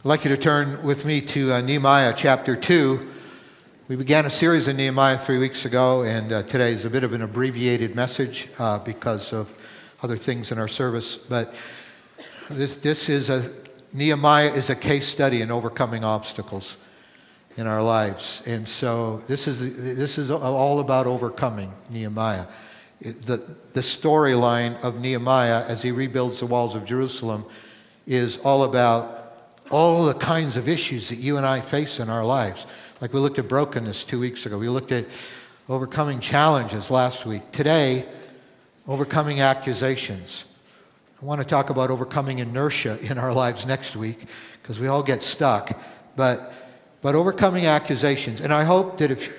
I'd like you to turn with me to Nehemiah chapter 2. We began a series in Nehemiah 3 weeks ago, and today is a bit of an abbreviated message because of other things in our service. But Nehemiah is a case study in overcoming obstacles in our lives. And so this is all about overcoming Nehemiah. The storyline of Nehemiah as he rebuilds the walls of Jerusalem is all about all the kinds of issues that you and I face in our lives. Like we looked at brokenness 2 weeks ago. We looked at overcoming challenges last week. Today, overcoming accusations. I want to talk about overcoming inertia in our lives next week because we all get stuck. But overcoming accusations. And I hope that if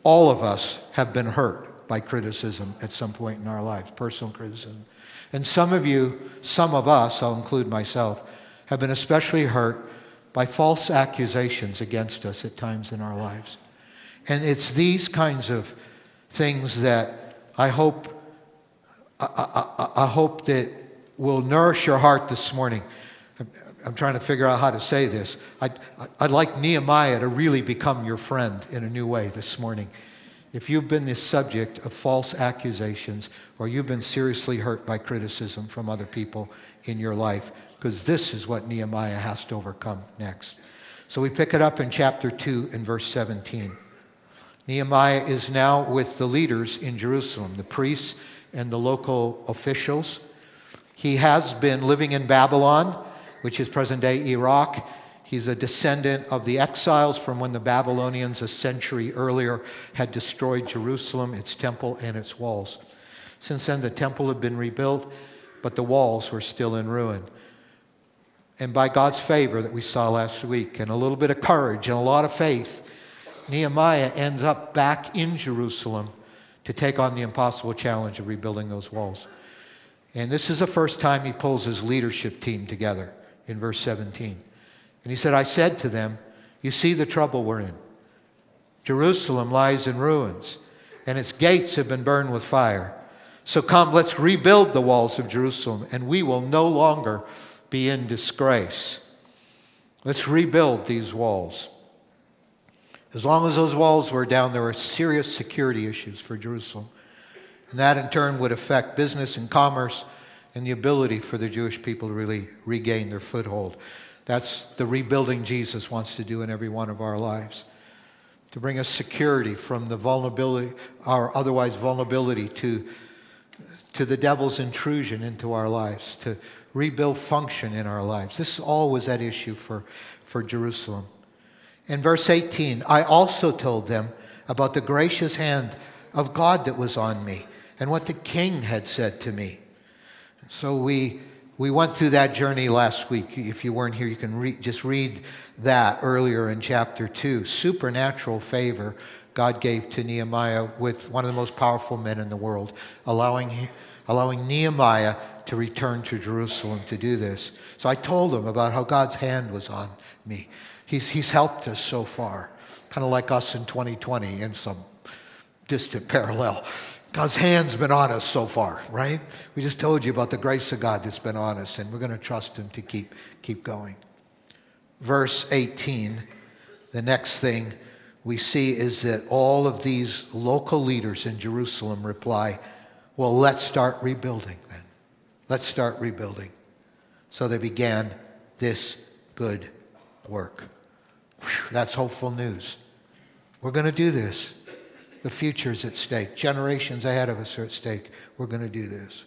all of us have been hurt by criticism at some point in our lives, personal criticism. And some of us, I'll include myself, have been especially hurt by false accusations against us at times in our lives. And it's these kinds of things that I hope that will nourish your heart this morning. I'm trying to figure out how to say this. I'd like Nehemiah to really become your friend in a new way this morning. If you've been the subject of false accusations or you've been seriously hurt by criticism from other people in your life, because this is what Nehemiah has to overcome next. So we pick it up in chapter 2 and verse 17. Nehemiah is now with the leaders in Jerusalem, the priests and the local officials. He has been living in Babylon, which is present-day Iraq. He's a descendant of the exiles from when the Babylonians a century earlier had destroyed Jerusalem, its temple, and its walls. Since then, the temple had been rebuilt, but the walls were still in ruin. And by God's favor that we saw last week, and a little bit of courage and a lot of faith, Nehemiah ends up back in Jerusalem to take on the impossible challenge of rebuilding those walls. And this is the first time he pulls his leadership team together in verse 17. And he said, I said to them, you see the trouble we're in. Jerusalem lies in ruins, and its gates have been burned with fire. So come, let's rebuild the walls of Jerusalem, and we will no longer be in disgrace. Let's rebuild these walls. As long as those walls were down, there were serious security issues for Jerusalem. And that in turn would affect business and commerce and the ability for the Jewish people to really regain their foothold. That's the rebuilding Jesus wants to do in every one of our lives. To bring us security from the vulnerability, our otherwise vulnerability to the devil's intrusion into our lives, to rebuild function in our lives. This all was at issue for Jerusalem. In verse 18, I also told them about the gracious hand of God that was on me and what the king had said to me. So we went through that journey last week. If you weren't here, you can just read that earlier in chapter 2. Supernatural favor God gave to Nehemiah with one of the most powerful men in the world, allowing Nehemiah to return to Jerusalem to do this. So I told him about how God's hand was on me. He's helped us so far, kind of like us in 2020 in some distant parallel. God's hand's been on us so far, right? We just told you about the grace of God that's been on us, and we're going to trust him to keep going. Verse 18, the next thing we see is that all of these local leaders in Jerusalem reply, well, let's start rebuilding then. Let's start rebuilding. So they began this good work. Whew, that's hopeful news. We're going to do this. The future is at stake. Generations ahead of us are at stake. We're going to do this.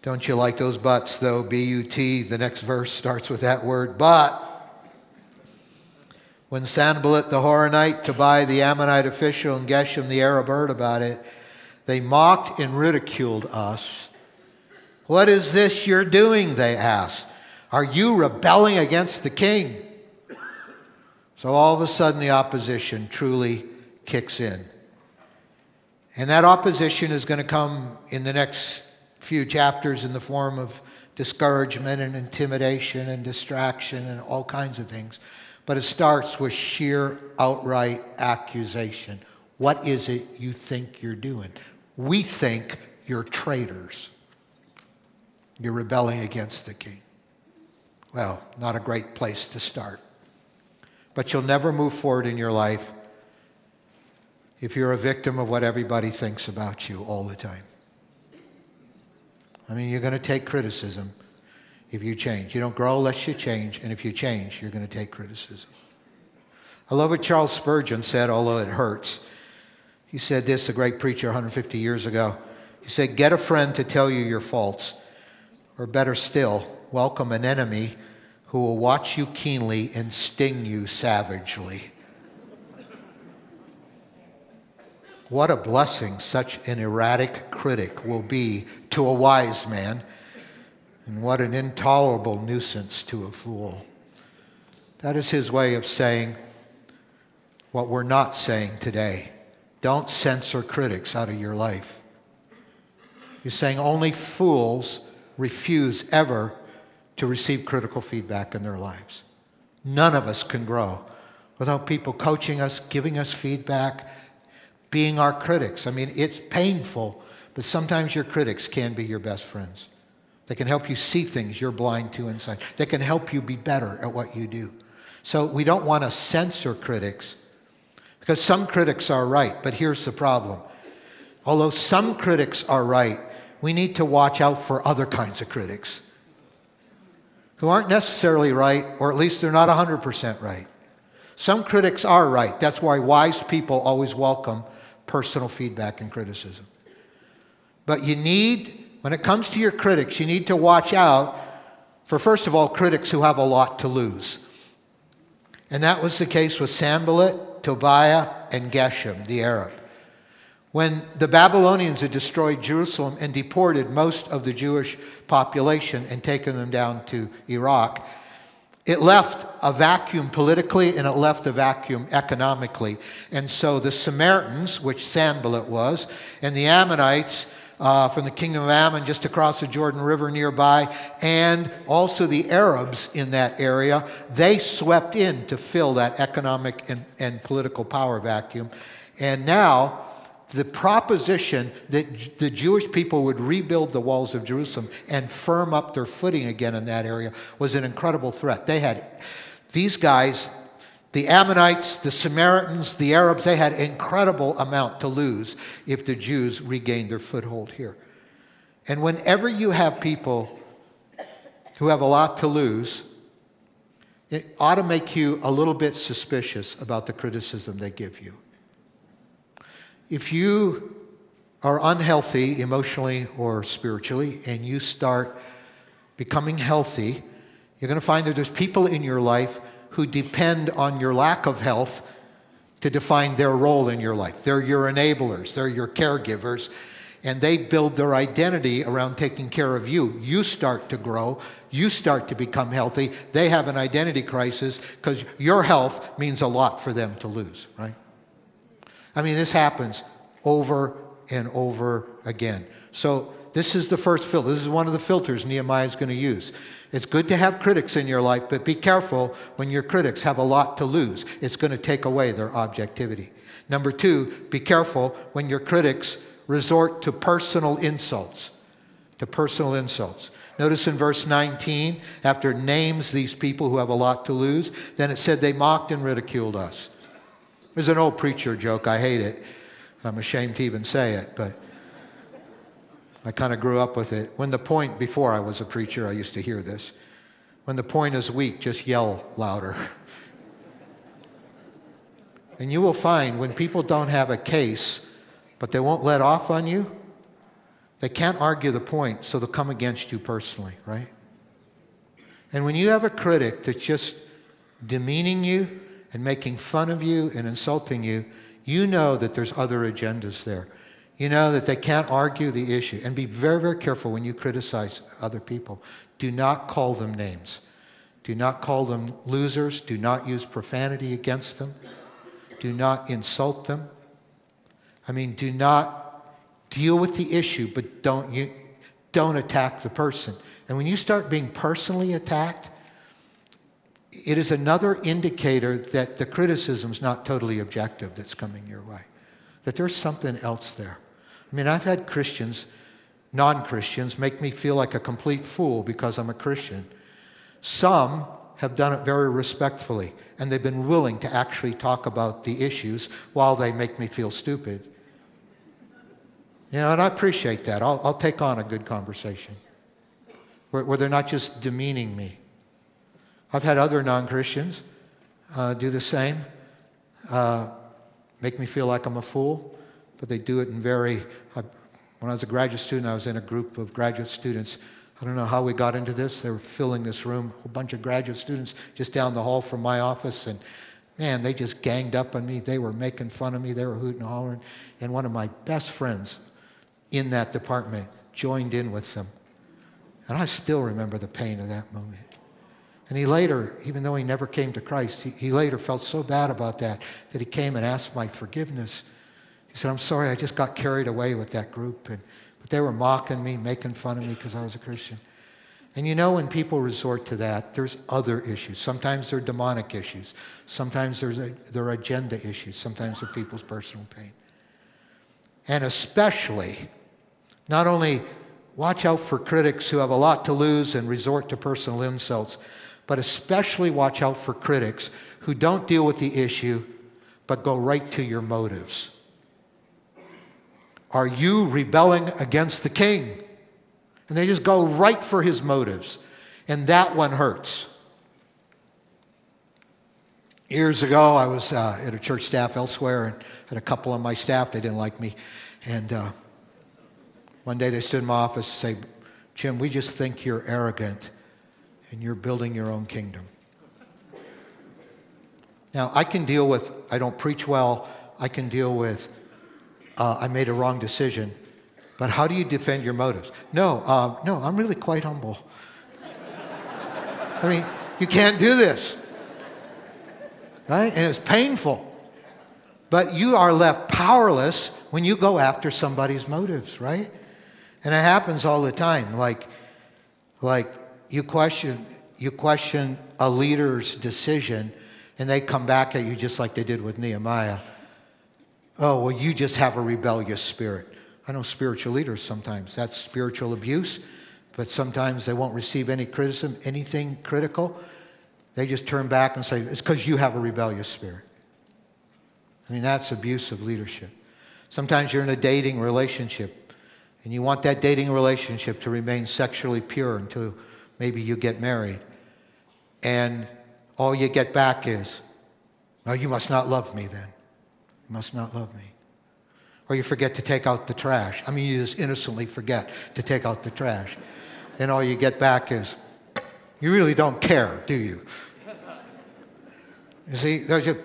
Don't you like those buts, though? B-U-T. The next verse starts with that word, but. When Sanballat the Horonite, Tobiah the Ammonite official, and Geshem the Arab heard about it, they mocked and ridiculed us. What is this you're doing, they asked. Are you rebelling against the king? So all of a sudden the opposition truly kicks in. And that opposition is going to come in the next few chapters in the form of discouragement and intimidation and distraction and all kinds of things. But it starts with sheer outright accusation. What is it you think you're doing? We think you're traitors. You're rebelling against the king. Well, not a great place to start. But you'll never move forward in your life if you're a victim of what everybody thinks about you all the time. I mean, you're going to take criticism if you change. You don't grow unless you change, and if you change, you're going to take criticism. I love what Charles Spurgeon said, although it hurts. He said this, a great preacher 150 years ago. He said, get a friend to tell you your faults, or better still, welcome an enemy who will watch you keenly and sting you savagely. What a blessing such an erratic critic will be to a wise man, and what an intolerable nuisance to a fool. That is his way of saying what we're not saying today. Don't censor critics out of your life. He's saying only fools refuse ever to receive critical feedback in their lives. None of us can grow without people coaching us, giving us feedback, being our critics. I mean, it's painful, but sometimes your critics can be your best friends. They can help you see things you're blind to inside. They can help you be better at what you do. So we don't want to censor critics because some critics are right, but here's the problem. Although some critics are right, we need to watch out for other kinds of critics who aren't necessarily right, or at least they're not 100% right. Some critics are right. That's why wise people always welcome personal feedback and criticism. But you need, when it comes to your critics, you need to watch out for, first of all, critics who have a lot to lose. And that was the case with Sanballat, Tobiah, and Geshem, the Arab. When the Babylonians had destroyed Jerusalem and deported most of the Jewish population and taken them down to Iraq, it left a vacuum politically and it left a vacuum economically. And so the Samaritans, which Sanballat was, and the Ammonites from the kingdom of Ammon just across the Jordan River nearby, and also the Arabs in that area, they swept in to fill that economic and political power vacuum. And now the proposition that the Jewish people would rebuild the walls of Jerusalem and firm up their footing again in that area was an incredible threat. They had these guys, the Ammonites, the Samaritans, the Arabs, they had incredible amount to lose if the Jews regained their foothold here. And whenever you have people who have a lot to lose, it ought to make you a little bit suspicious about the criticism they give you. If you are unhealthy emotionally or spiritually and you start becoming healthy, you're going to find that there's people in your life who depend on your lack of health to define their role in your life. They're your enablers, they're your caregivers, and they build their identity around taking care of you. You start to grow, you start to become healthy, they have an identity crisis because your health means a lot for them to lose, right? I mean, this happens over and over again. So this is the first filter. This is one of the filters Nehemiah is going to use. It's good to have critics in your life, but be careful when your critics have a lot to lose. It's going to take away their objectivity. Number two, be careful when your critics resort to personal insults. To personal insults. Notice in verse 19, after it names these people who have a lot to lose, then it said they mocked and ridiculed us. There's an old preacher joke. I hate it. I'm ashamed to even say it, but I kind of grew up with it. When the point, before I was a preacher, I used to hear this. When the point is weak, just yell louder. And you will find when people don't have a case, but they won't let off on you, they can't argue the point, so they'll come against you personally, right? And when you have a critic that's just demeaning you, and making fun of you and insulting you, you know that there's other agendas there. You know that they can't argue the issue. And be very, very careful when you criticize other people. Do not call them names. Do not call them losers. Do not use profanity against them. Do not insult them. I mean, do not deal with the issue, but don't attack the person. And when you start being personally attacked, it is another indicator that the criticism is not totally objective that's coming your way, that there's something else there. I mean, I've had Christians non-Christians make me feel like a complete fool because I'm a Christian. Some have done it very respectfully, and they've been willing to actually talk about the issues while they make me feel stupid. And I appreciate that. I'll take on a good conversation where they're not just demeaning me. I've had other non-Christians do the same, make me feel like I'm a fool, but they do it in when I was a graduate student, I was in a group of graduate students. I don't know how we got into this. They were filling this room, a bunch of graduate students just down the hall from my office, and man, they just ganged up on me. They were making fun of me. They were hooting and hollering, and one of my best friends in that department joined in with them. And I still remember the pain of that moment. And he later, even though he never came to Christ, he later felt so bad about that he came and asked my forgiveness. He said, "I'm sorry, I just got carried away with that group. But they were mocking me, making fun of me because I was a Christian." And when people resort to that, there's other issues. Sometimes they're demonic issues. Sometimes they're agenda issues. Sometimes they're people's personal pain. And especially, not only watch out for critics who have a lot to lose and resort to personal insults, but especially watch out for critics who don't deal with the issue but go right to your motives. Are you rebelling against the king? And they just go right for his motives. And that one hurts. Years ago, I was at a church staff elsewhere and had a couple on my staff. They didn't like me. And one day they stood in my office and say, "Jim, we just think you're arrogant and you're building your own kingdom." Now, I can deal with, I don't preach well. I can deal with, I made a wrong decision. But how do you defend your motives? No, I'm really quite humble. I mean, you can't do this. Right? And it's painful. But you are left powerless when you go after somebody's motives, right? And it happens all the time. Like you question a leader's decision, and they come back at you just like they did with Nehemiah. "Oh, well, you just have a rebellious spirit." I know spiritual leaders sometimes. That's spiritual abuse, but sometimes they won't receive any criticism, anything critical. They just turn back and say, "It's because you have a rebellious spirit." I mean, that's abusive leadership. Sometimes you're in a dating relationship, and you want that dating relationship to remain sexually pure until maybe you get married. And all you get back is, "Oh, you must not love me then. You must not love me." Or you forget to take out the trash. I mean, you just innocently forget to take out the trash. And all you get back is, "You really don't care, do you?" You see, there's a...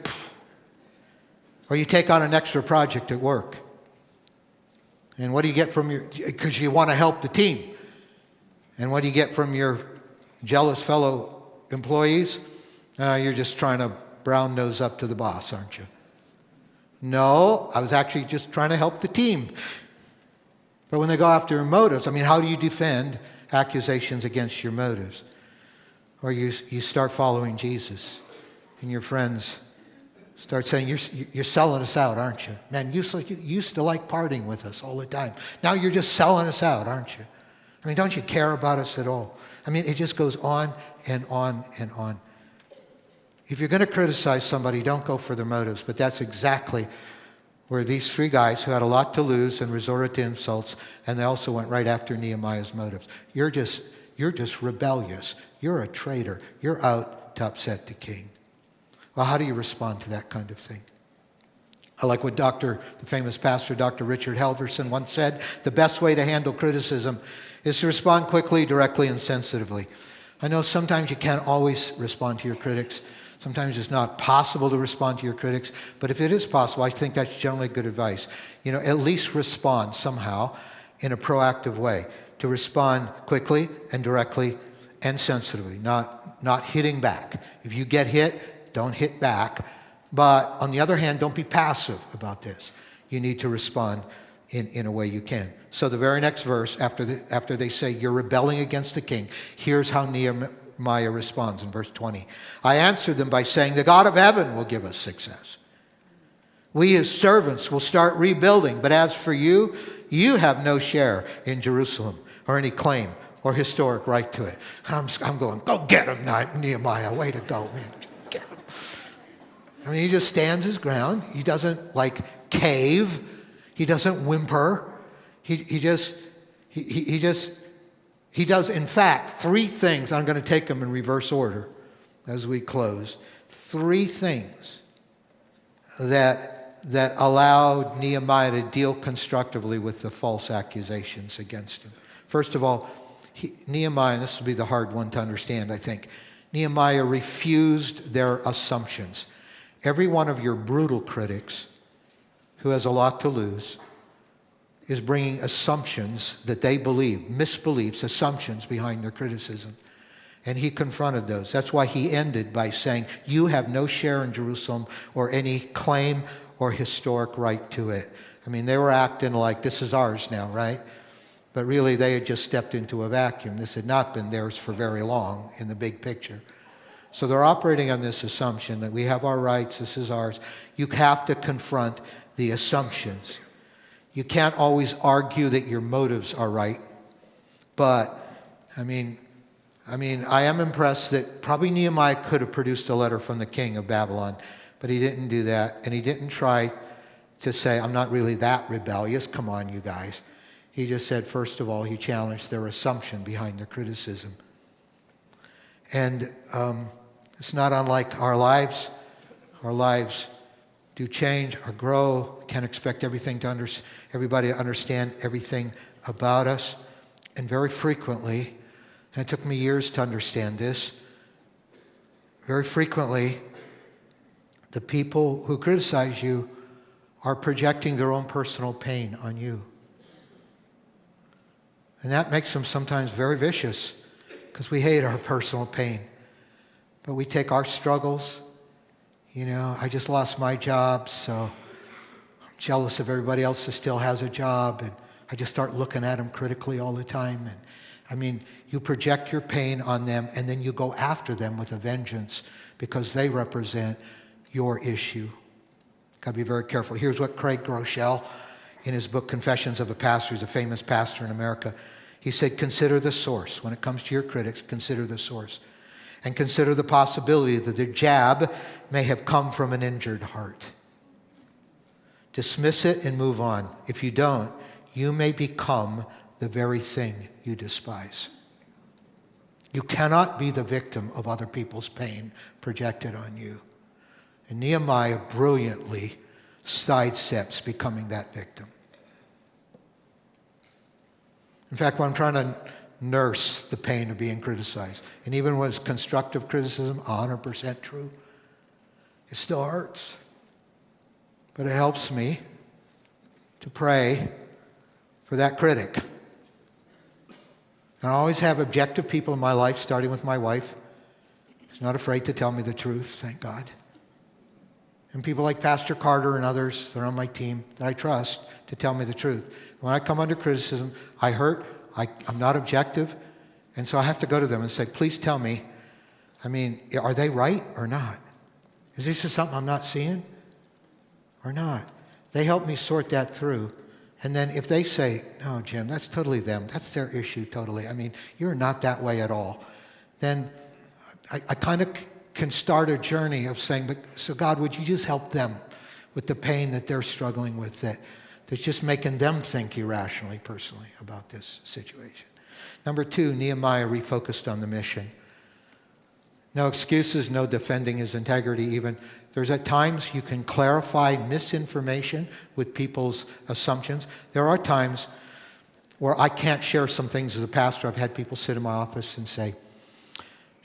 Or you take on an extra project at work. And what do you get from your... Because you want to help the team. And what do you get from your jealous fellow employees? You're just trying to brown nose up to the boss, aren't you? No, I was actually just trying to help the team. But when they go after your motives, I mean, how do you defend accusations against your motives? Or you start following Jesus, and your friends start saying, you're selling us out, aren't you? Man, you used to like partying with us all the time. Now you're just selling us out, aren't you? I mean, don't you care about us at all? I mean, it just goes on and on and on. If you're going to criticize somebody, don't go for their motives. But that's exactly where these three guys who had a lot to lose and resorted to insults, and they also went right after Nehemiah's motives. You're just rebellious. You're a traitor. You're out to upset the king. Well, how do you respond to that kind of thing? I like what the famous pastor, Dr. Richard Halverson, once said: the best way to handle criticism is to respond quickly, directly, and sensitively. I know sometimes you can't always respond to your critics. Sometimes it's not possible to respond to your critics. But if it is possible, I think that's generally good advice. At least respond somehow in a proactive way. To respond quickly and directly and sensitively, not hitting back. If you get hit, don't hit back. But on the other hand, don't be passive about this. You need to respond in a way you can. So the very next verse, after they say, "You're rebelling against the king," here's how Nehemiah responds in verse 20. "I answered them by saying, the God of heaven will give us success. We, his servants, will start rebuilding. But as for you, You have no share in Jerusalem or any claim or historic right to it. I'm going, go get him, Nehemiah. Way to go, man. Get him. I mean, he just stands his ground. He doesn't cave. He doesn't whimper. He does, in fact, three things. I'm going to take them in reverse order as we close. Three things that allowed Nehemiah to deal constructively with the false accusations against him. First of all, Nehemiah, and this will be the hard one to understand, I think. Nehemiah refused their assumptions. Every one of your brutal critics who has a lot to lose is bringing assumptions that they believe, misbeliefs, assumptions behind their criticism. And he confronted those. That's why he ended by saying, you have no share in Jerusalem or any claim or historic right to it. I mean, they were acting like this is ours now, right? But really, they had just stepped into a vacuum. This had not been theirs for very long in the big picture. So they're operating on this assumption that we have our rights, this is ours. You have to confront the assumptions. You can't always argue that your motives are right. But, I am impressed that probably Nehemiah could have produced a letter from the king of Babylon, but he didn't do that. And he didn't try to say, I'm not really that rebellious. Come on, you guys. He just said, first of all, he challenged their assumption behind their criticism. And it's not unlike our lives. Our lives do change or grow. Can't expect everybody to understand everything about us. And very frequently, and it took me years to understand this, very frequently, the people who criticize you are projecting their own personal pain on you. And that makes them sometimes very vicious because we hate our personal pain. But we take our struggles. I just lost my job, so I'm jealous of everybody else that still has a job. And I just start looking at them critically all the time. And you project your pain on them, and then you go after them with a vengeance because they represent your issue. Got to be very careful. Here's what Craig Groeschel, in his book Confessions of a Pastor, he's a famous pastor in America. He said, consider the source. When it comes to your critics, consider the source. And consider the possibility that the jab may have come from an injured heart. Dismiss it and move on. If you don't, you may become the very thing you despise. You cannot be the victim of other people's pain projected on you. And Nehemiah brilliantly sidesteps becoming that victim. In fact, when I'm trying to nurse the pain of being criticized, and even when it's constructive criticism, 100% true, it still hurts. But it helps me to pray for that critic. And I always have objective people in my life, starting with my wife, who's not afraid to tell me the truth, thank God. And people like Pastor Carter and others that are on my team that I trust to tell me the truth. When I come under criticism, I hurt, I'm not objective, and so I have to go to them and say, please tell me, are they right or not? Is this just something I'm not seeing or not? They help me sort that through. And then if they say, no, Jim, that's totally them. That's their issue totally. You're not that way at all. Then I kind of can start a journey of saying, so God, would you just help them with the pain that they're struggling with that's just making them think irrationally, personally about this situation. Number 2, Nehemiah refocused on the mission. No excuses, no defending his integrity even. There's at times you can clarify misinformation with people's assumptions. There are times where I can't share some things as a pastor. I've had people sit in my office and say,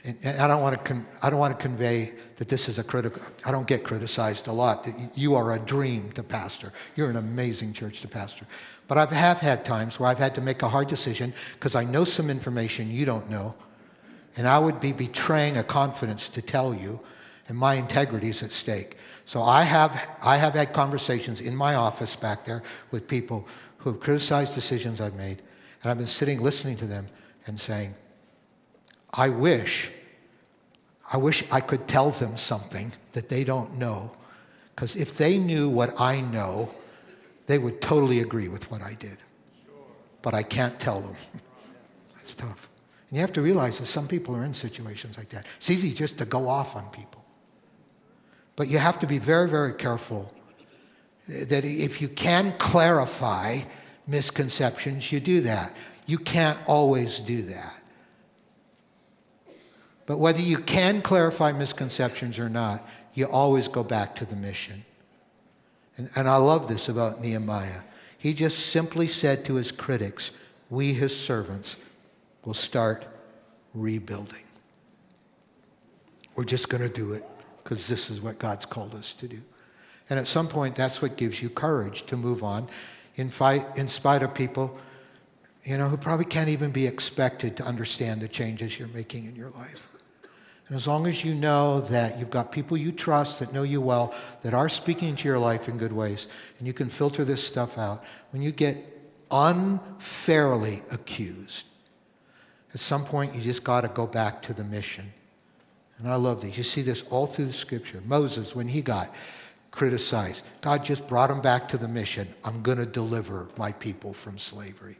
and I don't want to convey that this is a critical. I don't get criticized a lot. That you are a dream to pastor. You're an amazing church to pastor. But I have had times where I've had to make a hard decision because I know some information you don't know, and I would be betraying a confidence to tell you, and my integrity is at stake. So I have had conversations in my office back there with people who have criticized decisions I've made, and I've been sitting listening to them and saying, I wish I could tell them something that they don't know, because if they knew what I know, they would totally agree with what I did. but I can't tell them. That's tough. And you have to realize that some people are in situations like that. It's easy just to go off on people. But you have to be very, very careful that if you can clarify misconceptions, you do that. You can't always do that. But whether you can clarify misconceptions or not, you always go back to the mission. And I love this about Nehemiah. He just simply said to his critics, we, his servants, will start rebuilding. We're just going to do it because this is what God's called us to do. And at some point, that's what gives you courage to move on in spite of people, who probably can't even be expected to understand the changes you're making in your life. And as long as you know that you've got people you trust that know you well, that are speaking into your life in good ways, and you can filter this stuff out, when you get unfairly accused, at some point you just got to go back to the mission. And I love these. You see this all through the scripture. Moses, when he got criticized, God just brought him back to the mission. I'm going to deliver my people from slavery.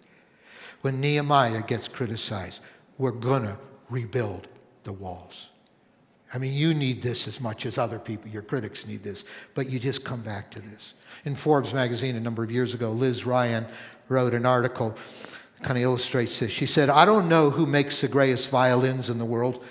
When Nehemiah gets criticized, we're going to rebuild the walls. I mean, you need this as much as other people. Your critics need this. But you just come back to this. In Forbes magazine a number of years ago, Liz Ryan wrote an article that kind of illustrates this. She said, I don't know who makes the greatest violins in the world,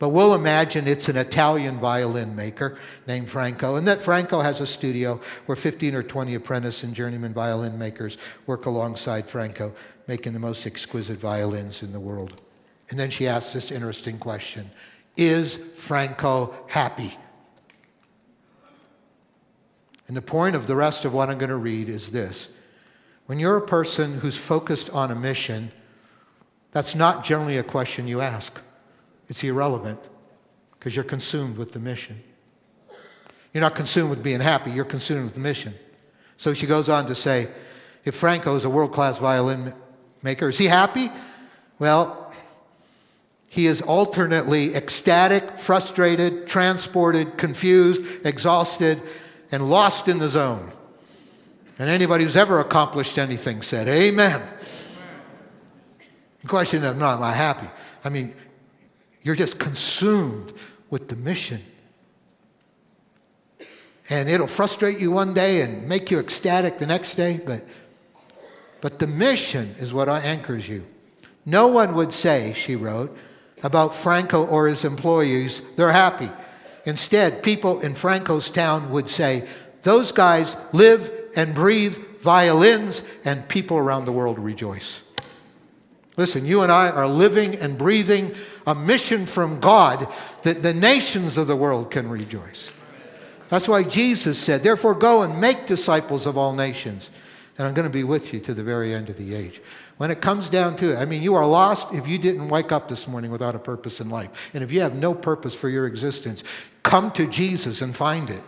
but we'll imagine it's an Italian violin maker named Franco, and that Franco has a studio where 15 or 20 apprentice and journeyman violin makers work alongside Franco, making the most exquisite violins in the world. And then she asked this interesting question. Is Franco happy? And the point of the rest of what I'm going to read is this. When you're a person who's focused on a mission, that's not generally a question you ask. It's irrelevant because you're consumed with the mission. You're not consumed with being happy. You're consumed with the mission. So she goes on to say, if Franco is a world-class violin maker, is he happy? Well, he is alternately ecstatic, frustrated, transported, confused, exhausted, and lost in the zone. And anybody who's ever accomplished anything said, amen. The question is, no, am I happy? I mean, you're just consumed with the mission. And it'll frustrate you one day and make you ecstatic the next day, but the mission is what anchors you. No one would say, she wrote, about Franco or his employees, they're happy. Instead, people in Franco's town would say, those guys live and breathe violins, and people around the world rejoice. Listen, you and I are living and breathing a mission from God that the nations of the world can rejoice. That's why Jesus said, therefore go and make disciples of all nations, and I'm going to be with you to the very end of the age. When it comes down to it, I mean, you are lost if you didn't wake up this morning without a purpose in life. And if you have no purpose for your existence, come to Jesus and find it.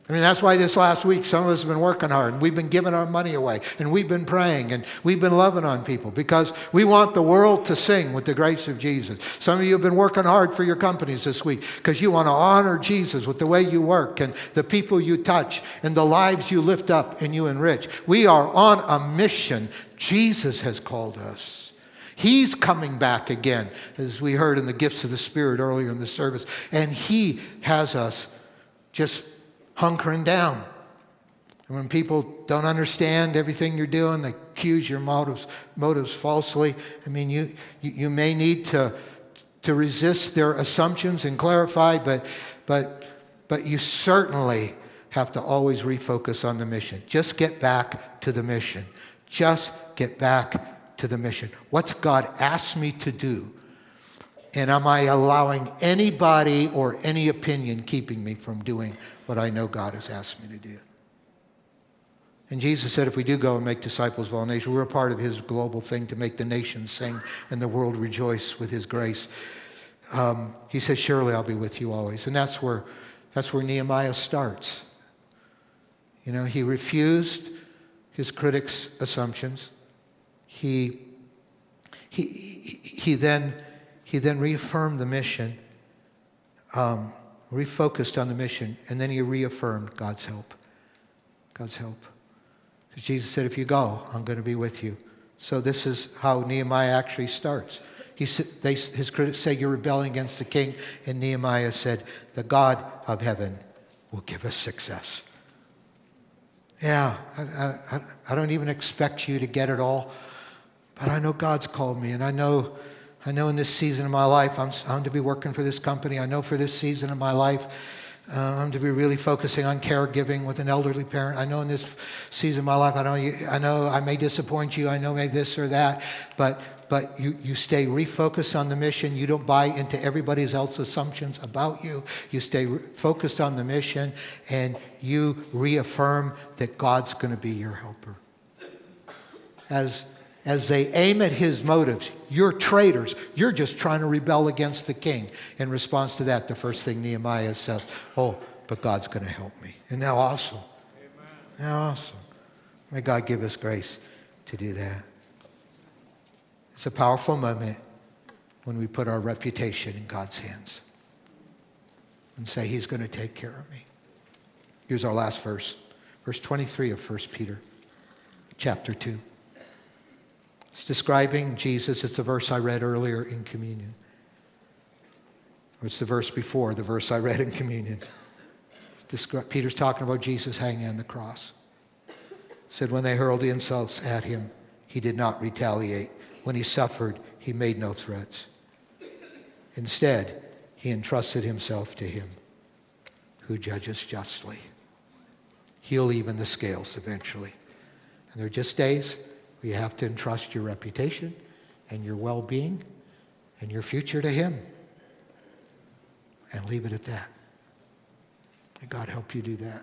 I mean, that's why this last week, some of us have been working hard, and we've been giving our money away, and we've been praying, and we've been loving on people, because we want the world to sing with the grace of Jesus. Some of you have been working hard for your companies this week, because you want to honor Jesus with the way you work, and the people you touch, and the lives you lift up and you enrich. We are on a mission. Jesus has called us. He's coming back again, as we heard in the gifts of the Spirit earlier in the service, and He has us just hunkering down. And when people don't understand everything you're doing, they accuse your motives falsely. I mean, you may need to resist their assumptions and clarify, but you certainly have to always refocus on the mission. Just get back to the mission. Just get back to the mission. What's God asked me to do? And am I allowing anybody or any opinion keeping me from doing what I know God has asked me to do? And Jesus said, if we do go and make disciples of all nations, we're a part of His global thing to make the nations sing and the world rejoice with His grace. He says, surely I'll be with you always. And that's where Nehemiah starts. You know, he refused his critics' assumptions. He then reaffirmed the mission, refocused on the mission, and then he reaffirmed God's help. God's help. Because Jesus said, if you go, I'm going to be with you. So this is how Nehemiah actually starts. His critics say, you're rebelling against the king. And Nehemiah said, the God of heaven will give us success. Yeah, I don't even expect you to get it all. But I know God's called me. And I know in this season of my life, I'm to be working for this company. I know for this season of my life, I'm to be really focusing on caregiving with an elderly parent. I know in this season of my life, I know I may disappoint you. I know maybe this or that. But you stay refocused on the mission. You don't buy into everybody else's assumptions about you. You stay focused on the mission, and you reaffirm that God's going to be your helper. As they aim at his motives, you're traitors. You're just trying to rebel against the king. In response to that, the first thing Nehemiah says, oh, but God's going to help me. Isn't that awesome? Amen. Isn't that awesome? May God give us grace to do that. It's a powerful moment when we put our reputation in God's hands and say he's going to take care of me. Here's our last verse. Verse 23 of 1 Peter chapter 2. It's describing Jesus. It's the verse I read earlier in communion. Or it's the verse before the verse I read in communion. Peter's talking about Jesus hanging on the cross. It said, when they hurled insults at him, he did not retaliate. When he suffered, he made no threats. Instead, he entrusted himself to him who judges justly. He'll even the scales eventually. And there are just days where you have to entrust your reputation and your well-being and your future to him. And leave it at that. May God help you do that.